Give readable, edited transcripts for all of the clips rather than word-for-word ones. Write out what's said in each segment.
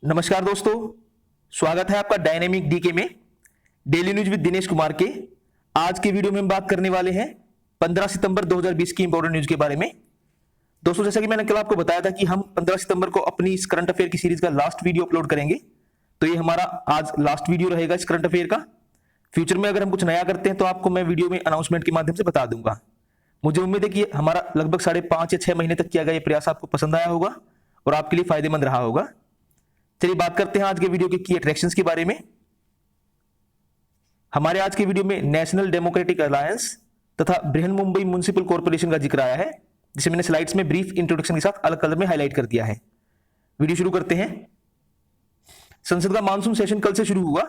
नमस्कार दोस्तों, स्वागत है आपका डायनेमिक डीके में daily news with Dinesh Kumar के। आज के वीडियो में हम बात करने वाले हैं 15 सितंबर 2020 की इंपॉर्टेंट न्यूज के बारे में। दोस्तों, जैसा कि मैंने कल आपको बताया था कि हम 15 सितंबर को अपनी इस करंट अफेयर की सीरीज का लास्ट वीडियो अपलोड करेंगे, तो ये हमारा आज लास्ट वीडियो रहेगा इस करंट अफेयर का। फ्यूचर में अगर हम कुछ नया करते हैं तो आपको मैं वीडियो में अनाउंसमेंट के माध्यम से बता दूंगा। मुझे उम्मीद है कि हमारा लगभग 5.5 या 6 महीने तक किया गया ये प्रयास आपको पसंद आया होगा और आपके लिए फायदेमंद रहा होगा। चलिए बात करते हैं आज के वीडियो के की अट्रैक्शंस के बारे में। हमारे आज के वीडियो में नेशनल डेमोक्रेटिक अलायंस तथा बृहन मुंबई म्युनिसिपल कॉर्पोरेशन का जिक्र आया है, जिसे मैंने स्लाइड्स में ब्रीफ इंट्रोडक्शन के साथ अलग कलर में हाईलाइट कर दिया है। वीडियो शुरू करते हैं। संसद का मानसून सेशन कल से शुरू हुआ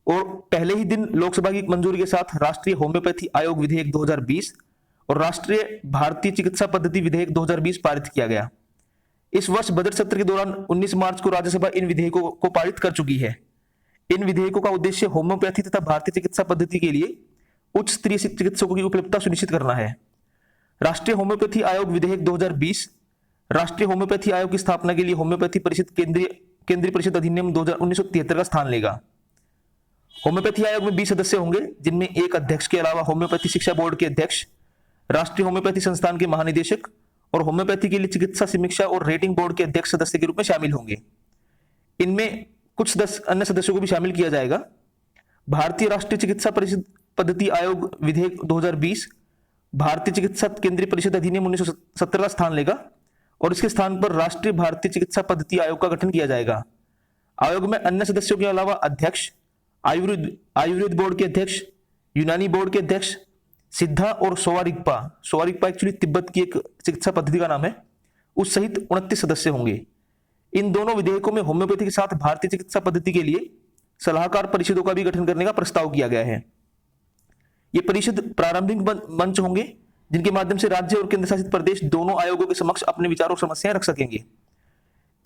और पहले ही दिन लोकसभा की मंजूरी के साथ राष्ट्रीय होम्योपैथी आयोग विधेयक 2020 और राष्ट्रीय भारतीय चिकित्सा पद्धति विधेयक 2020 पारित किया गया। इस वर्ष बजट सत्र के दौरान 19 मार्च को राज्यसभा इन विधेयकों को पारित कर चुकी है। इन विधेयकों का उद्देश्य होम्योपैथी तथा भारतीय चिकित्सा पद्धति के लिए उच्च स्तरीय चिकित्सकों की उपलब्धता सुनिश्चित करना है। राष्ट्रीय होम्योपैथी आयोग विधेयक 2020 राष्ट्रीय होम्योपैथी आयोग की स्थापना के लिए होम्योपैथी परिषद केंद्रीय परिषद अधिनियम 1973 का स्थान लेगा। होम्योपैथी आयोग में 20 सदस्य होंगे, जिनमें एक अध्यक्ष के अलावा होम्योपैथी शिक्षा बोर्ड के अध्यक्ष, राष्ट्रीय होम्योपैथी संस्थान के महानिदेशक और होम्योपैथी के लिए चिकित्सा समीक्षा और रेटिंग बोर्ड के अध्यक्ष सदस्य के रूप में शामिल होंगे। इनमें कुछ अन्य सदस्यों को भी शामिल किया जाएगा। भारतीय राष्ट्रीय चिकित्सा परिषद पद्धति आयोग विधेयक 2020 भारतीय चिकित्सा केंद्रीय परिषद अधिनियम 1970 का स्थान लेगा और इसके स्थान पर राष्ट्रीय भारतीय चिकित्सा पद्धति आयोग का गठन किया जाएगा। आयोग में अन्य सदस्यों के अलावा अध्यक्ष, आयुर्वेद बोर्ड के अध्यक्ष, यूनानी बोर्ड के अध्यक्ष, सिद्धा और सोवारिगपा एक्चुअली तिब्बत की एक चिकित्सा पद्धति का नाम है, उस सहित 29 सदस्य होंगे। इन दोनों विधेयकों में होम्योपैथी के साथ भारतीय चिकित्सा पद्धति के लिए सलाहकार परिषदों का भी गठन करने का प्रस्ताव किया गया है। ये परिषद प्रारंभिक मंच होंगे, जिनके माध्यम से राज्य और केंद्र शासित प्रदेश दोनों आयोगों के समक्ष अपने विचार और समस्याएं रख सकेंगे।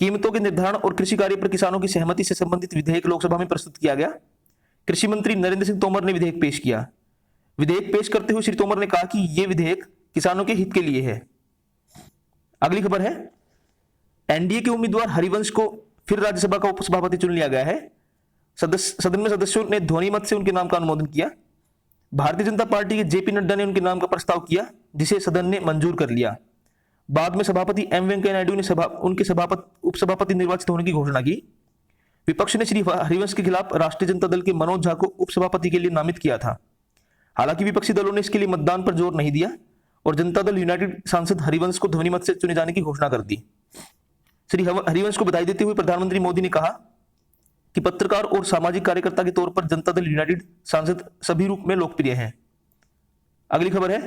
कीमतों के निर्धारण और कृषि कार्य पर किसानों की सहमति से संबंधित विधेयक लोकसभा में प्रस्तुत किया गया। कृषि मंत्री नरेंद्र सिंह तोमर ने विधेयक पेश किया। विधेयक पेश करते हुए श्री तोमर ने कहा कि यह विधेयक किसानों के हित के लिए है। अगली खबर है, एनडीए के उम्मीदवार हरिवंश को फिर राज्यसभा का उपसभापति चुन लिया गया है। सदन में सदस्यों ने ध्वनि मत से उनके नाम का अनुमोदन किया। भारतीय जनता पार्टी के जेपी नड्डा ने उनके नाम का प्रस्ताव किया, जिसे सदन ने मंजूर कर लिया। बाद में सभापति एम वेंकैया नायडू ने उनके उपसभापति निर्वाचित होने की घोषणा की। विपक्ष ने श्री हरिवंश के खिलाफ राष्ट्रीय जनता दल के मनोज झा को उपसभापति के लिए नामित किया था। हालांकि विपक्षी दलों ने इसके लिए मतदान पर जोर नहीं दिया और जनता दल यूनाइटेड सांसद हरिवंश को ध्वनिमत से चुने जाने की घोषणा कर दी। श्री हरिवंश को बधाई देते हुए प्रधानमंत्री मोदी ने कहा कि पत्रकार और सामाजिक कार्यकर्ता के तौर पर जनता दल यूनाइटेड सांसद सभी रूप में लोकप्रिय हैं। अगली खबर है,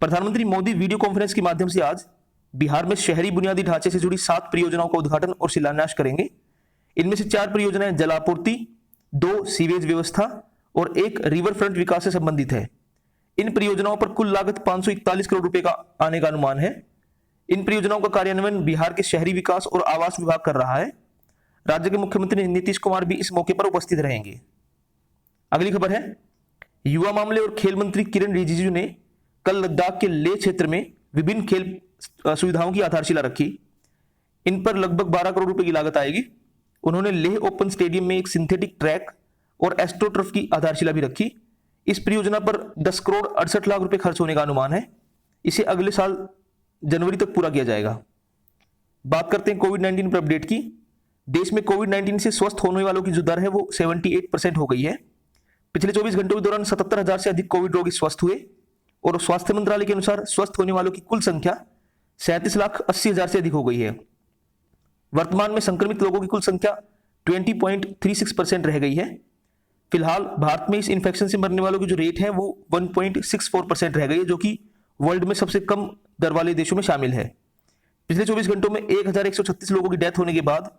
प्रधानमंत्री मोदी वीडियो कॉन्फ्रेंस के माध्यम से आज बिहार में शहरी बुनियादी ढांचे से जुड़ी 7 परियोजनाओं का उद्घाटन और शिलान्यास करेंगे। इनमें से 4 परियोजनाएं जल आपूर्ति, 2 सीवेज व्यवस्था और 1 रिवर फ्रंट विकास से संबंधित है। इन परियोजनाओं पर कुल लागत 541 करोड़ रुपए का आने का अनुमान है। इन परियोजनाओं का कार्यान्वयन बिहार के शहरी विकास और आवास विभाग कर रहा है। राज्य के मुख्यमंत्री नीतीश कुमार भी इस मौके पर उपस्थित रहेंगे। अगली खबर है, युवा मामले और खेल मंत्री किरण रिजिजू ने कल लद्दाख के लेह क्षेत्र में विभिन्न खेल सुविधाओं की आधारशिला रखी। इन पर लगभग 12 करोड़ रुपए की लागत आएगी। उन्होंने लेह ओपन स्टेडियम में एक सिंथेटिक ट्रैक और एस्ट्रोटर्फ की आधारशिला भी रखी। इस परियोजना पर 10 करोड़ 68 लाख रुपए खर्च होने का अनुमान है। इसे अगले साल जनवरी तक पूरा किया जाएगा। बात करते हैं कोविड-19 पर अपडेट की। देश में कोविड-19 से स्वस्थ होने वालों की जो दर है वो 78% हो गई है। पिछले 24 घंटों के दौरान 77,000 से अधिक कोविड रोगी स्वस्थ हुए और स्वास्थ्य मंत्रालय के अनुसार स्वस्थ होने वालों की कुल संख्या 37,80,000 से अधिक हो गई है। वर्तमान में संक्रमित लोगों की कुल संख्या 20.36% रह गई है। फिलहाल भारत में इस इन्फेक्शन से मरने वालों की जो रेट है वो 1.64% रह गई है, जो कि वर्ल्ड में सबसे कम दर वाले देशों में शामिल है। पिछले 24 घंटों में 1136 लोगों की डेथ होने के बाद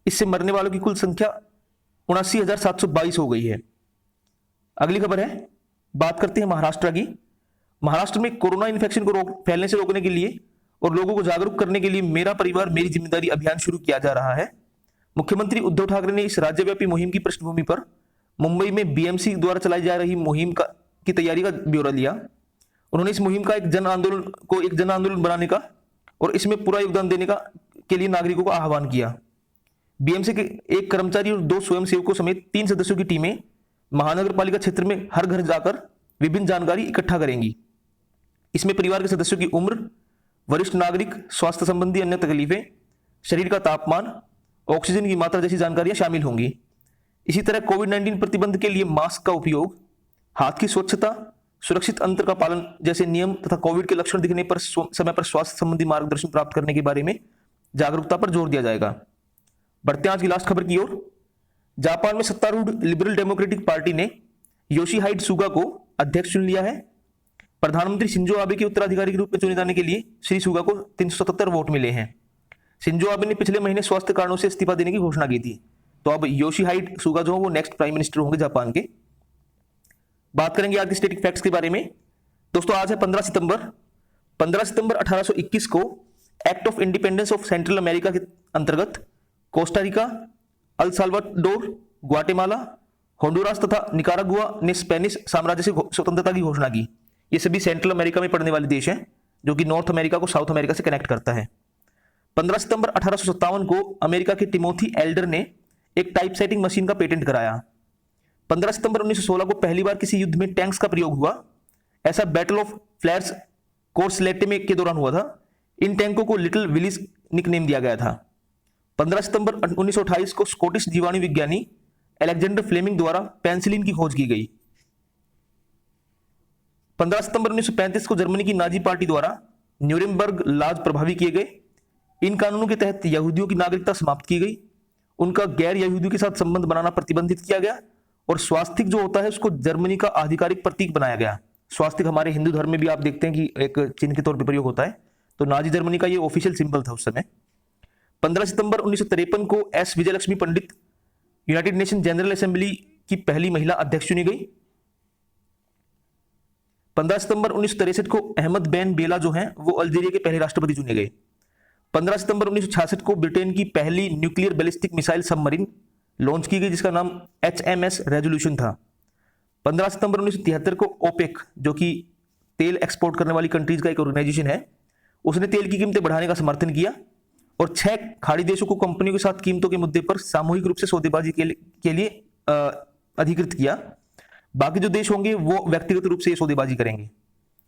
इससे मरने वालों की कुल संख्या 79,722 हो गई है। अगली खबर है, बात करते हैं महाराष्ट्र की। महाराष्ट्र में कोरोना इन्फेक्शन को फैलने से रोकने के लिए और लोगों को जागरूक करने के लिए मेरा परिवार मेरी जिम्मेदारी अभियान शुरू किया जा रहा है। मुख्यमंत्री उद्धव ठाकरे ने इस राज्यव्यापी मुहिम की पृष्ठभूमि पर मुंबई में बीएमसी द्वारा चलाई जा रही मुहिम की तैयारी का ब्यौरा लिया। उन्होंने इस मुहिम का एक जन आंदोलन बनाने का और इसमें पूरा योगदान देने के लिए नागरिकों का आह्वान किया। बीएमसी के एक कर्मचारी और 2 स्वयंसेवकों समेत 3 सदस्यों की टीमें महानगर पालिका क्षेत्र में हर घर जाकर विभिन्न जानकारी इकट्ठा करेंगी। इसमें परिवार के सदस्यों की उम्र, वरिष्ठ नागरिक, स्वास्थ्य संबंधी अन्य तकलीफें, शरीर का तापमान, ऑक्सीजन की मात्रा जैसी जानकारियां शामिल होंगी। इसी तरह कोविड-19 प्रतिबंध के लिए मास्क का उपयोग, हाथ की स्वच्छता, सुरक्षित अंतर का पालन जैसे नियम तथा कोविड के लक्षण दिखने पर समय पर स्वास्थ्य संबंधी मार्गदर्शन प्राप्त करने के बारे में जागरूकता पर जोर दिया जाएगा। बढ़ते हैं आज की लास्ट खबर की ओर। जापान में सत्तारूढ़ लिबरल डेमोक्रेटिक पार्टी ने योशिहाइड सुगा को अध्यक्ष चुन लिया है। प्रधानमंत्री शिंजो आबे के उत्तराधिकारी के रूप में चुने जाने के लिए श्री सुगा को 377 वोट मिले हैं। शिंजो आबे ने पिछले महीने स्वास्थ्य कारणों से इस्तीफा देने की घोषणा की थी, तो अब योशिहाइड सुगा जो वो नेक्स्ट प्राइम मिनिस्टर होंगे जापान के। बात करेंगे आज के स्टैटिक फैक्ट्स के बारे में। दोस्तों आज है 15 सितंबर। 15 सितंबर 1821 को act of independence of central America के अंतर्गत Costa Rica, El Salvador, Guatemala, Honduras तथा निकारागुआ ने स्पेनिश साम्राज्य से स्वतंत्रता की घोषणा की। ये सभी सेंट्रल अमेरिका में पड़ने वाले देश हैं, जो कि नॉर्थ अमेरिका को साउथ अमेरिका से कनेक्ट करता है। 15 सितंबर 1857 को अमेरिका के टिमोथी एल्डर ने एक टाइपसेटिंग मशीन का पेटेंट कराया। 15 सितंबर 1916 को पहली बार किसी युद्ध में टैंक्स का प्रयोग हुआ। ऐसा बैटल ऑफ फ्लैट्स कोर्सलेटे के दौरान हुआ था। इन टैंकों को लिटिल विलीज निकनेम दिया गया था। 15 सितंबर 1928 को स्कॉटिश जीवाणु विज्ञानी अलेक्जेंडर फ्लेमिंग द्वारा पेनिसिलिन की खोज की गई। 15 सितंबर 1935 को जर्मनी की नाजी पार्टी द्वारा न्यूरेमबर्ग लॉज प्रभावी किए गए। इन कानूनों के तहत यहूदियों की नागरिकता समाप्त की गई, उनका गैर यहूदियों के साथ संबंध बनाना प्रतिबंधित किया गया और स्वास्तिक जो होता है उसको जर्मनी का आधिकारिक प्रतीक बनाया गया। स्वास्तिक हमारे हिंदू धर्म में भी आप देखते हैं कि एक चिन्ह के तौर पर प्रयोग होता है, तो नाजी जर्मनी का ये ऑफिशियल सिंबल था उस समय। 15 सितंबर 1953 को एस विजयलक्ष्मी पंडित यूनाइटेड नेशन जनरल असेंबली की पहली महिला अध्यक्ष चुनी गई। 15 सितंबर 1963 को अहमद बेन बेला जो हैं वो अल्जीरिया के पहले राष्ट्रपति चुने गए। 15 सितंबर 1966 को ब्रिटेन की पहली nuclear ballistic missile submarine launch की गई, जिसका नाम HMS रेजोल्यूशन था। 15 सितंबर 1973 को ओपेक, जो कि तेल एक्सपोर्ट करने वाली कंट्रीज का एक ऑर्गेनाइजेशन है, उसने तेल की कीमतें बढ़ाने का समर्थन किया और 6 खाड़ी देशों को कंपनियों के साथ कीमतों के मुद्दे पर सामूहिक रूप से सौदेबाजी के लिए अधिकृत किया। बाकी जो देश होंगे वो व्यक्तिगत रूप से ये सौदेबाजी करेंगे।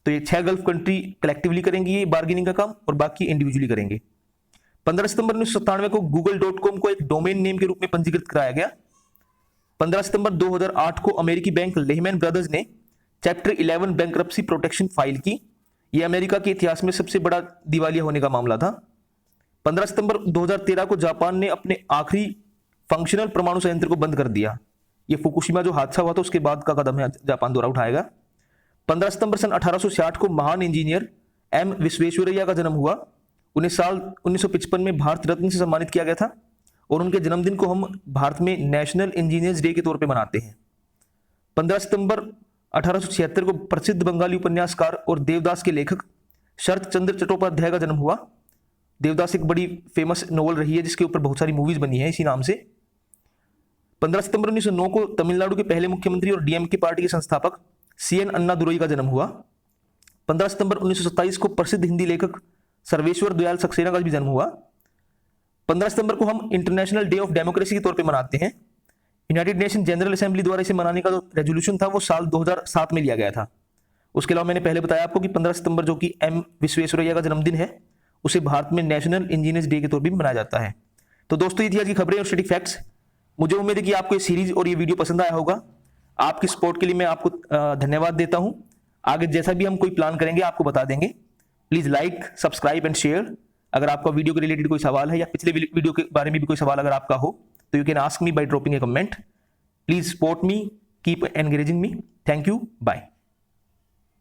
तो ये 6 गल्फ कंट्री कलेक्टिवली करेंगी ये बार्गेनिंग का काम और बाकी इंडिविजुअली करेंगे। 15 सितंबर 1997 को google.com को एक डोमेन नेम के रूप में पंजीकृत कराया गया। 15 सितंबर 2008 को अमेरिकी बैंक लेहमैन ब्रदर्स ने चैप्टर 11 बैंक्रप्सी प्रोटेक्शन फाइल की। यह अमेरिका के इतिहास में सबसे बड़ा दिवालिया होने का मामला था। 15 सितंबर 2013 को जापान ने अपने आखिरी फंक्शनल परमाणु संयंत्र को बंद कर दिया। यह फुकुशिमा जो हादसा हुआ था उसके बाद का कदम है जापान द्वारा उठाएगा। 15 सितंबर सन 1860 को महान इंजीनियर एम विश्वेश्वरैया का जन्म हुआ। उन्हें साल 1955 में भारत रत्न से सम्मानित किया गया था और उनके जन्मदिन को हम भारत में नेशनल इंजीनियर्स डे के तौर पे मनाते हैं। 15 सितंबर 1876 को प्रसिद्ध बंगाली उपन्यासकार और देवदास के लेखक शरत चंद्र चट्टोपाध्याय का जन्म हुआ। देवदास एक बड़ी फेमस नॉवल रही है जिसके ऊपर बहुत सारी मूवीज बनी है इसी नाम से। 15 सितंबर 1909 को तमिलनाडु के पहले मुख्यमंत्री और डीएमके पार्टी के संस्थापक CN अन्नादुरई का जन्म हुआ। 15 सितंबर 1927 को प्रसिद्ध हिंदी लेखक सर्वेश्वर दयाल सक्सेना का भी जन्म हुआ। 15 सितंबर को हम इंटरनेशनल डे ऑफ डेमोक्रेसी के तौर पे मनाते हैं। यूनाइटेड नेशन जनरल असेंबली द्वारा इसे मनाने का जो रेजोल्यूशन था वो साल 2007 में लिया गया था। उसके अलावा मैंने पहले बताया आपको कि 15 सितंबर जो कि एम विश्वेश्वरैया का जन्मदिन है उसे भारत में नेशनल इंजीनियर्स डे के तौर पर भी मनाया जाता है। तो दोस्तों ये थी आज की खबरें और स्टैटिक फैक्ट्स। मुझे उम्मीद है कि आपको ये सीरीज और ये वीडियो पसंद आया होगा। आपकी सपोर्ट के लिए मैं आपको धन्यवाद देता हूं। आगे जैसा भी हम कोई प्लान करेंगे आपको बता देंगे। Please like, subscribe and share. अगर आपका वीडियो के रिलेटेड कोई सवाल है या पिछले वीडियो के बारे में भी कोई सवाल अगर आपका हो तो you can ask me by dropping a comment. Please support me, keep encouraging me. Thank you, bye.